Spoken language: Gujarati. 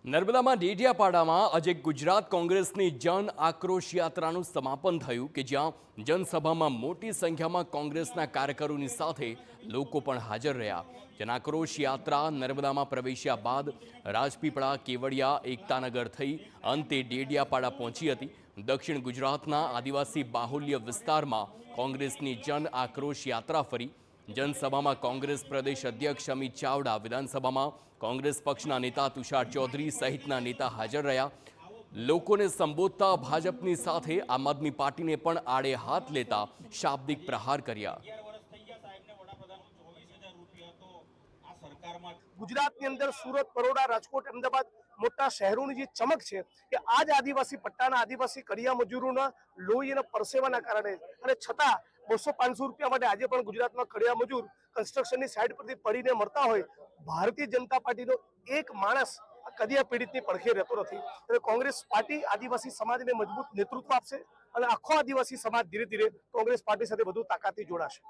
નર્મદામાં ડેડિયાપાડામાં આજે ગુજરાત કોંગ્રેસની જન આક્રોશ યાત્રાનું સમાપન થયું કે જ્યાં જનસભામાં મોટી સંખ્યામાં કોંગ્રેસના કાર્યકરોની સાથે લોકો પણ હાજર રહ્યા। જન આક્રોશ યાત્રા નર્મદામાં પ્રવેશ્યા બાદ રાજપીપળા, કેવડિયા, એકતાનગર થઈ અંતે ડેડિયાપાડા પહોંચી હતી। દક્ષિણ ગુજરાતના આદિવાસી બાહુલ્ય વિસ્તારમાં કોંગ્રેસની જન આક્રોશ યાત્રા ફરી। जनसभा कांग्रेस प्रदेश अध्यक्ष अमित चावड़ा, विधानसभा कांग्रेस पक्षना नेता तुषार चौधरी सहितना नेता हाजर रह्या। लोकोने संबोधता भाजपनी साथे आम आदमी पार्टी ने पण आड़े हाथ लेता शाब्दिक प्रहार कर्या। गुजरातनी अंदर सूरत, बरोड़ा, राजकोट, अहमदाबाद मोटा शहरोनी जे चमक छे के आज आदिवासी पट्टाना आदिवासी कड़िया मजूरोना लोही अने परसेवाना कारणे अने छतां 200-500 रुपया माटे आज पण गुजरातमां कड़िया मजूर कन्स्ट्रक्शननी साइड परथी पड़ीने मरता होय। भारतीय जनता पार्टीनो एक माणस कड़िया पीड़ितनी પડખે રહેતો નથી। એટલે કોંગ્રેસ પાર્ટી આદિવાસી સમાજને મજબૂત નેતૃત્વ આપશે અને આખો આદિવાસી સમાજ ધીરે ધીરે કોંગ્રેસ પાર્ટી સાથે વધુ તાકાતથી જોડાશે।